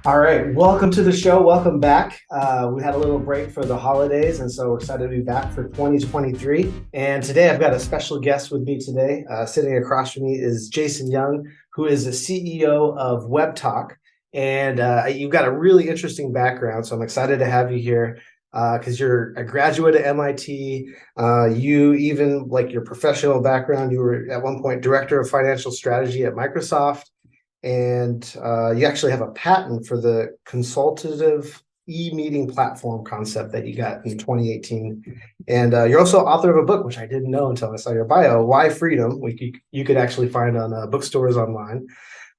All right, welcome to the show. Welcome back. We had a little break for the holidays, and so we're excited to be back for 2023. And today I've got a special guest with me today. Sitting across from me is Jason Junge, who is the CEO of WebToq. And you've got a really interesting background, so I'm excited to have you here because you're a graduate at MIT. You even, like your professional background, you were at one point director of financial strategy at Microsoft. And you actually have a patent for the consultative e-meeting platform concept that you got in 2018. And you're also author of a book, which I didn't know until I saw your bio, Why Freedom, which you could actually find on bookstores online.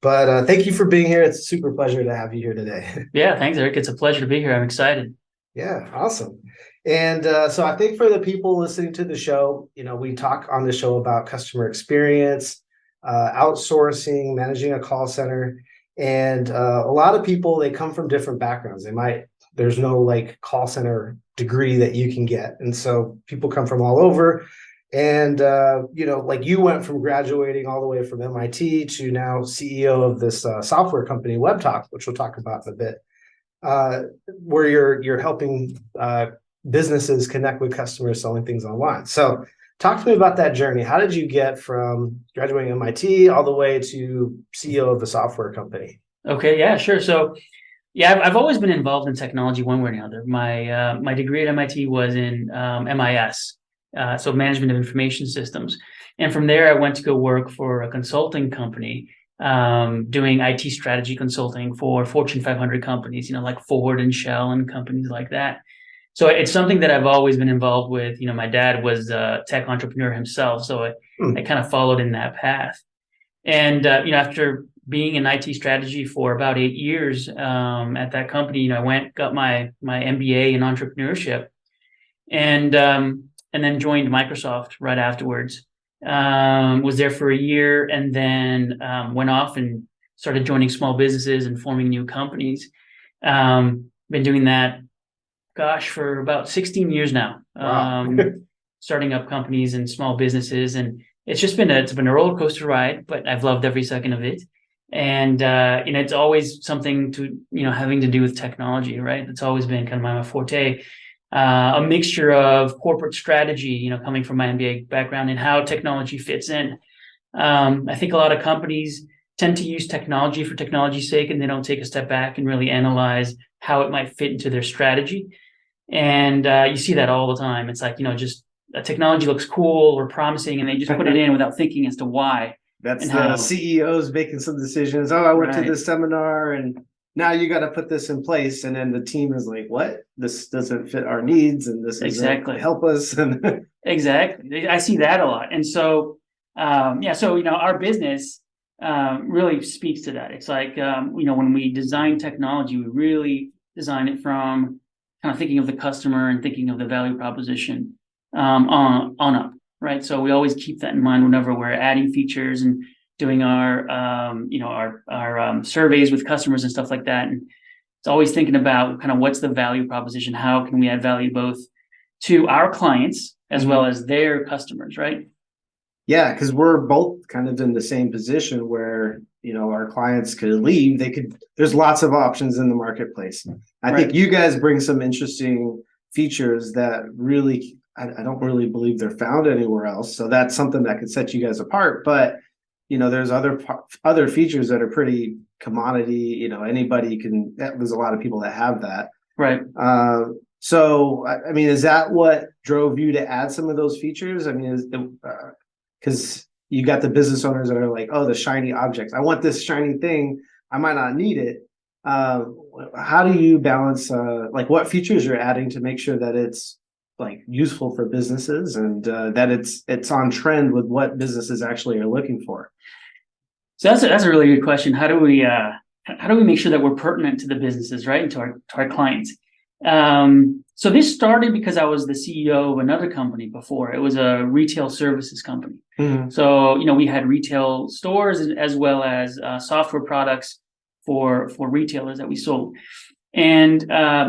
But thank you for being here. It's a super pleasure to have you here today. Yeah, thanks, Eric. It's a pleasure to be here. I'm excited. Yeah, awesome. And so I think for the people listening to the show, we talk on the show about customer experience, outsourcing, managing a call center. And a lot of people, they come from different backgrounds. There's no like call center degree that you can get. And so people come from all over. And, like you went from graduating all the way from MIT to now CEO of this software company, WebToq, which we'll talk about in a bit, where you're helping businesses connect with customers selling things online. So talk to me about that journey. How did you get from graduating MIT all the way to CEO of a software company? Okay, yeah, sure. So, yeah, I've always been involved in technology one way or another. My degree at MIT was in MIS, so Management of Information Systems, and from there I went to go work for a consulting company doing IT strategy consulting for Fortune 500 companies, like Ford and Shell and companies like that. So it's something that I've always been involved with. My dad was a tech entrepreneur himself, so I kind of followed in that path. And after being in IT strategy for about 8 years at that company, I got my MBA in entrepreneurship, and then joined Microsoft right afterwards. Was there for a year, and then went off and started joining small businesses and forming new companies. Been doing that, gosh, for about 16 years now. Wow. Starting up companies and small businesses, and it's been a roller coaster ride, but I've loved every second of it. And it's always something to having to do with technology, right? It's always been kind of my forte. A mixture of corporate strategy, coming from my MBA background, and how technology fits in. I think a lot of companies tend to use technology for technology's sake, and they don't take a step back and really analyze how it might fit into their strategy. And you see that all the time. It's like, just technology looks cool or promising, and they just put it in without thinking as to why. That's the CEOs making some decisions. Oh, I went to this seminar and now you got to put this in place. And then the team is like, what? This doesn't fit our needs, and this doesn't help us. Exactly. I see that a lot. And so, our business really speaks to that. It's like, when we design technology, we really design it from kind of thinking of the customer and thinking of the value proposition on up, right? So we always keep that in mind whenever we're adding features and doing our surveys with customers and stuff like that. And it's always thinking about kind of what's the value proposition, how can we add value both to our clients as well as their customers, right? Yeah, because we're both kind of in the same position where our clients could leave. There's lots of options in the marketplace. I think you guys bring some interesting features that really I don't really believe they're found anywhere else. So that's something that could set you guys apart. But there's other features that are pretty commodity. Anybody can. There's a lot of people that have that. Right. So I mean, is that what drove you to add some of those features? I mean, because you got the business owners that are like, oh, the shiny objects. I want this shiny thing. I might not need it. How do you balance like what features you're adding to make sure that it's like useful for businesses and that it's on trend with what businesses actually are looking for? So that's a really good question. How do we make sure that we're pertinent to the businesses, right, and to our clients? So this started because I was the CEO of another company before. It was a retail services company. Mm-hmm. So we had retail stores as well as software products for retailers that we sold. And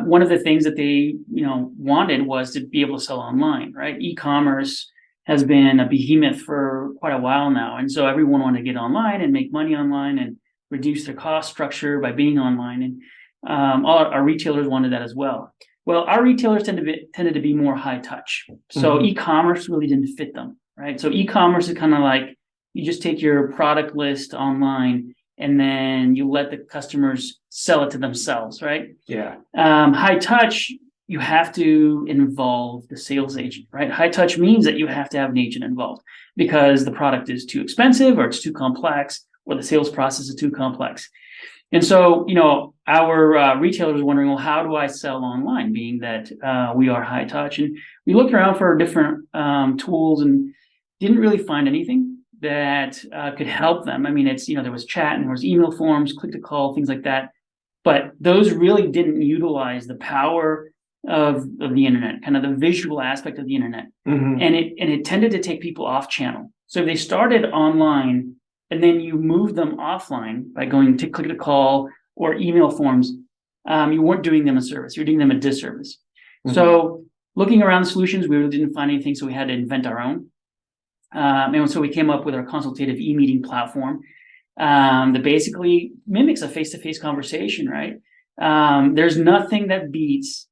one of the things that they wanted was to be able to sell online, right? E-commerce has been a behemoth for quite a while now, and so everyone wanted to get online and make money online and reduce their cost structure by being online. all our retailers wanted that as well. Well, our retailers tended to be more high touch. So e-commerce really didn't fit them, right? So e-commerce is kind of like you just take your product list online and then you let the customers sell it to themselves, right? Yeah. High touch, you have to involve the sales agent, right? High touch means that you have to have an agent involved because the product is too expensive or it's too complex or the sales process is too complex. And so, our retailers are wondering, well, how do I sell online, being that we are high touch? And we looked around for different tools and didn't really find anything that could help them. I mean, there was chat and there was email forms, click to call, things like that. But those really didn't utilize the power of the internet, kind of the visual aspect of the internet. And it tended to take people off channel. So if they started online and then you move them offline by going to click to call or email forms, you weren't doing them a service. You're doing them a disservice. So looking around the solutions, we really didn't find anything, so we had to invent our own. And so we came up with our consultative e-meeting platform that basically mimics a face-to-face conversation, right? There's nothing that beats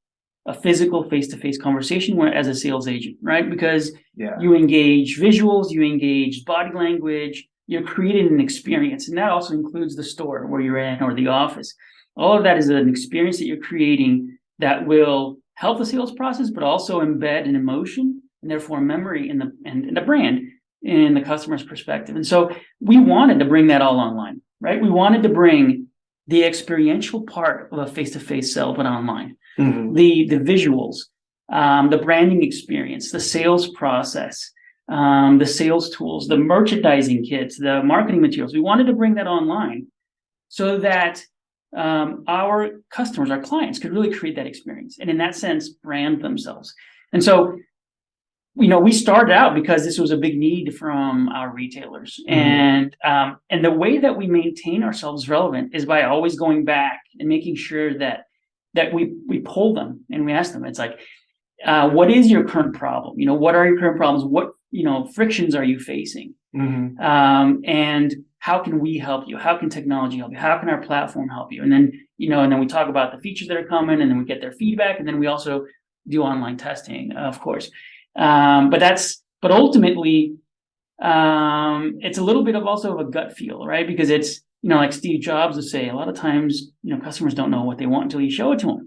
a physical face-to-face conversation as a sales agent, right? Because you engage visuals, you engage body language, you're creating an experience. And that also includes the store where you're in or the office. All of that is an experience that you're creating that will help the sales process, but also embed an emotion and therefore memory in the brand in the customer's perspective. And so we wanted to bring that all online, right? We wanted to bring the experiential part of a face-to-face sell, but online. The visuals, the branding experience, the sales process, the sales tools, the merchandising kits, the marketing materials. We wanted to bring that online so that our customers, our clients, could really create that experience and in that sense brand themselves. And so we started out because this was a big need from our retailers. And the way that we maintain ourselves relevant is by always going back and making sure that we pull them and we ask them, it's like, what is your current problem? What are your current problems? What, frictions are you facing? And how can we help you? How can technology help you? How can our platform help you? And then, and then we talk about the features that are coming and then we get their feedback. And then we also do online testing, of course. But ultimately, it's a little bit of also of a gut feel, right? Because it's, like Steve Jobs would say, a lot of times, customers don't know what they want until you show it to them.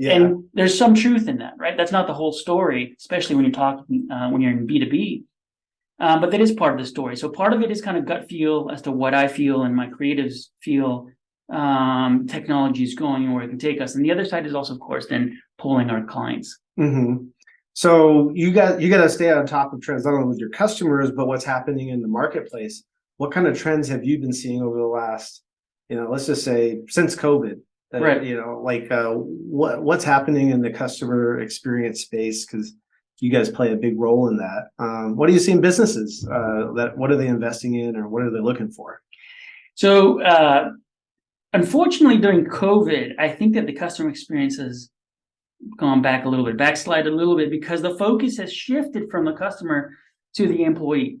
And there's some truth in that, right? That's not the whole story, especially when you're talking, when you're in B2B. But that is part of the story. So part of it is kind of gut feel as to what I feel and my creatives feel technology is going and where it can take us. And the other side is also, of course, then pulling our clients. So you got to stay on top of trends, not only with your customers, but what's happening in the marketplace. What kind of trends have you been seeing over the last, let's just say since COVID? Right. What's happening in the customer experience space? Because you guys play a big role in that. What are you seeing businesses what are they investing in or what are they looking for? So unfortunately, during COVID, I think that the customer experience has gone back a little bit, backslide a little bit, because the focus has shifted from the customer to the employee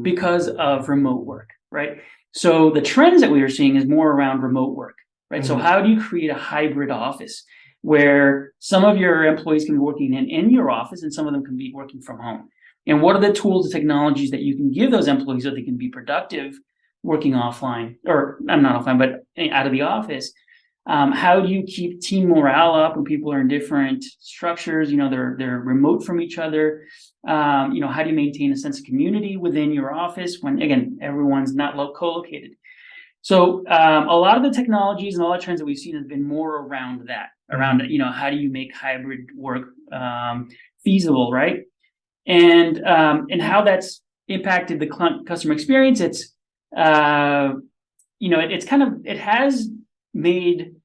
because of remote work, right? So the trends that we are seeing is more around remote work, right? So how do you create a hybrid office where some of your employees can be working in your office and some of them can be working from home? And what are the tools and technologies that you can give those employees so they can be productive working offline, or I'm not offline, but out of the office? How do you keep team morale up when people are in different structures? They're remote from each other. How do you maintain a sense of community within your office when, again, everyone's not co-located? So a lot of the technologies and all the trends that we've seen has been more around that, around, how do you make hybrid work feasible, right? And how that's impacted the customer experience. It has made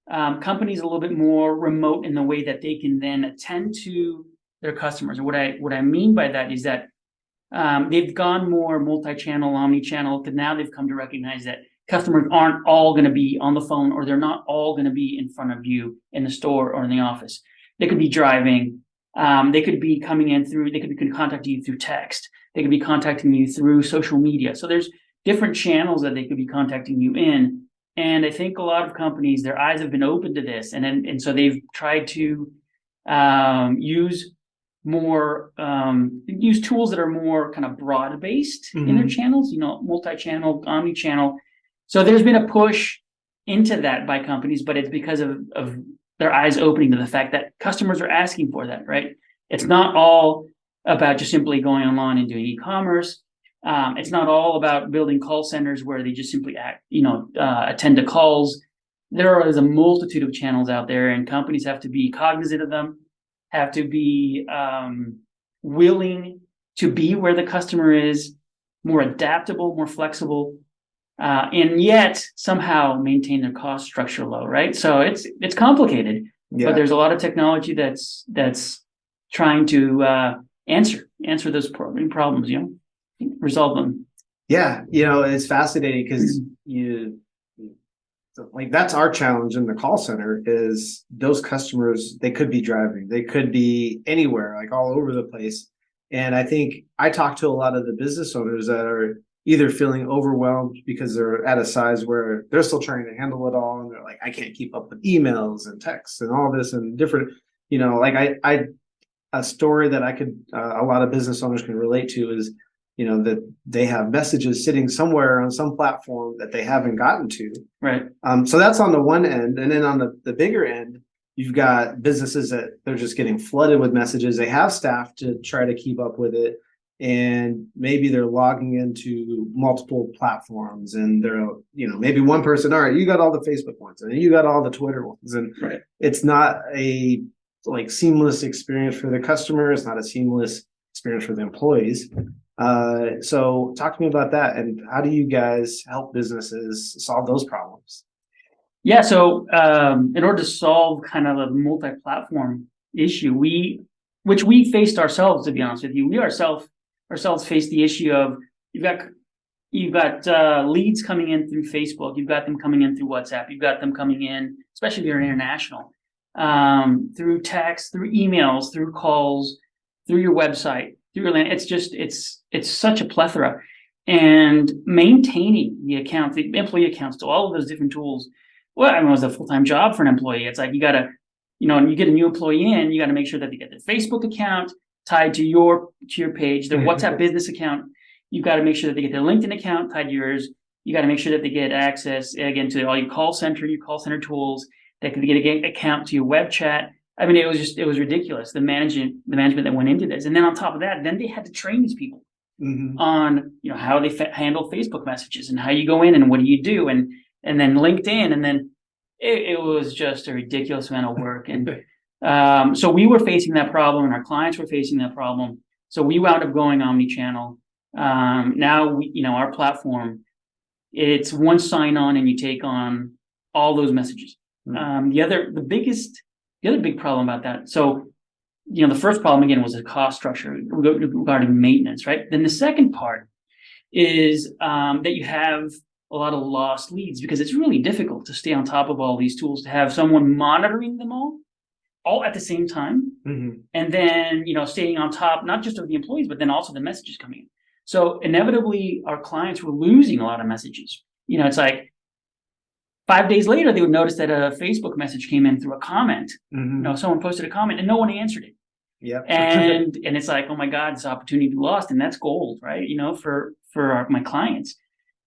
companies a little bit more remote in the way that they can then attend to their customers. And what I mean by that is that they've gone more multi-channel, omni-channel, because now they've come to recognize that customers aren't all going to be on the phone, or they're not all going to be in front of you in the store or in the office. They could be driving. They could be coming in they could be contacting you through text. They could be contacting you through social media. So there's different channels that they could be contacting you in. And I think a lot of companies, their eyes have been open to this, and so they've tried to use use tools that are more kind of broad based in their channels, multi-channel, omni-channel. So there's been a push into that by companies, but it's because of their eyes opening to the fact that customers are asking for that, right? It's not all about just simply going online and doing e-commerce. It's not all about building call centers where they just simply attend to calls. There is a multitude of channels out there, and companies have to be cognizant of them, have to be willing to be where the customer is, more adaptable, more flexible, and yet somehow maintain their cost structure low, right? So it's complicated, but there's a lot of technology that's trying to answer those problems, resolve them. Yeah, it's fascinating because that's our challenge in the call center is those customers, they could be driving, they could be anywhere, like all over the place. And I think I talk to a lot of the business owners that are either feeling overwhelmed because they're at a size where they're still trying to handle it all. And they're like, I can't keep up with emails and texts and all this and different, a story that I could, a lot of business owners can relate to is, that they have messages sitting somewhere on some platform that they haven't gotten to. Right. So that's on the one end. And then on the bigger end, you've got businesses that they're just getting flooded with messages. They have staff to try to keep up with it. And maybe they're logging into multiple platforms and they're, maybe one person, all right, you got all the Facebook ones and you got all the Twitter ones. And it's not a seamless experience for the customer. It's not a seamless experience for the employees. So talk to me about that. And how do you guys help businesses solve those problems? Yeah. So, in order to solve kind of a multi-platform issue, which we faced ourselves, to be honest with you, we ourselves faced the issue of you've got leads coming in through Facebook, you've got them coming in through WhatsApp, you've got them coming in, especially if you're international, through text, through emails, through calls, through your website, through your land. It's such a plethora, and maintaining the accounts, the employee accounts to all of those different tools. Well, I mean, it was a full-time job for an employee. It's like you got to, you get a new employee in, you got to make sure that they get their Facebook account tied to your page, their WhatsApp business account. You got to make sure that they get their LinkedIn account tied to yours. You got to make sure that they get access again to all your call center tools. They can get an account to your web chat. I mean, it was ridiculous, the management that went into this. And then on top of that, then they had to train these people on, how they handle Facebook messages and how you go in and what do you do, and then LinkedIn, and then it was just a ridiculous amount of work. And so we were facing that problem, and our clients were facing that problem. So we wound up going omni-channel. Now our platform, it's one sign on, and you take on all those messages. The other big problem about that. So, the first problem again was the cost structure regarding maintenance, right? Then the second part is that you have a lot of lost leads, because it's really difficult to stay on top of all these tools, to have someone monitoring them all at the same time. And then, staying on top, not just of the employees, but then also the messages coming in. So inevitably our clients were losing a lot of messages. It's like 5 days later, they would notice that a Facebook message came in through a comment. Someone posted a comment and no one answered it. Yep. and it's like, oh my God, this opportunity lost, and that's gold, right? For my clients,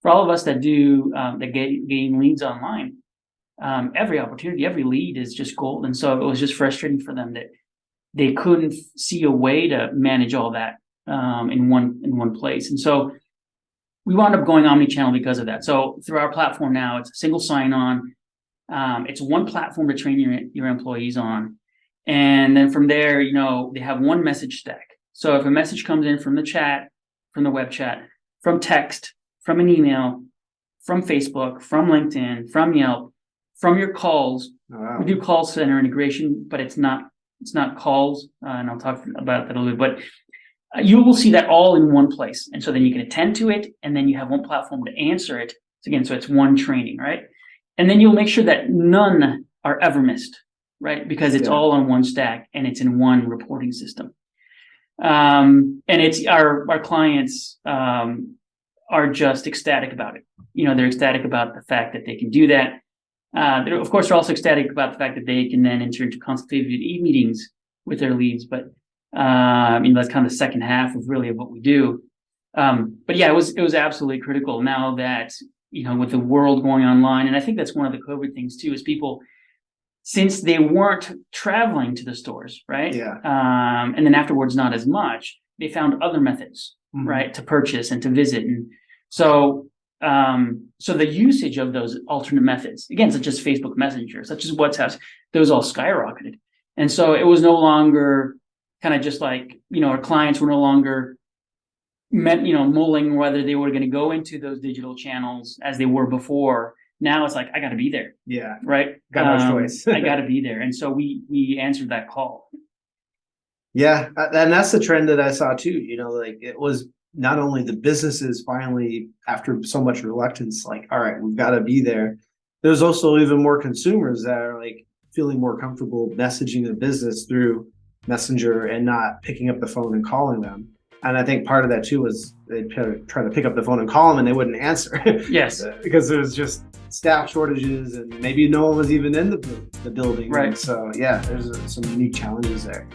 for all of us that do that gain leads online, every opportunity, every lead is just gold. And so it was just frustrating for them that they couldn't see a way to manage all that in one place. And so we wound up going omni-channel because of that. So through our platform now, it's a single sign-on. It's one platform to train your employees on. And then from there, they have one message stack. So if a message comes in from the chat, from the web chat, from text, from an email, from Facebook, from LinkedIn, from Yelp, from your calls, we do call center integration, but it's not calls. And I'll talk about that a little bit, but you will see that all in one place. And so then you can attend to it, and then you have one platform to answer it. So it's one training, right? And then you'll make sure that none are ever missed, right? Because it's all on one stack and it's in one reporting system. And it's our clients, are just ecstatic about it. They're ecstatic about the fact that they can do that. Of course, they're also ecstatic about the fact that they can then enter into consultative meetings with their leads. But that's kind of the second half of what we do. But yeah, it was absolutely critical now that, with the world going online. And I think that's one of the COVID things too, is people, since they weren't traveling to the stores, right? Yeah. And then afterwards, not as much, they found other methods, right, to purchase and to visit. And so the usage of those alternate methods, again, such as Facebook Messenger, such as WhatsApp, those all skyrocketed. And so it was no longer kind of just like, our clients were no longer mulling whether they were going to go into those digital channels as they were before. Now it's like, I got to be there. Yeah. Right. Got no choice. I got to be there. And so we answered that call. Yeah. And that's the trend that I saw too. Like it was not only the businesses finally, after so much reluctance, like, all right, we've got to be there. There's also even more consumers that are like feeling more comfortable messaging the business through Messenger and not picking up the phone and calling them. And I think part of that too was they'd try to pick up the phone and call them and they wouldn't answer. Yes. Because there's just staff shortages and maybe no one was even in the building. Right. And so yeah, there's some unique challenges there.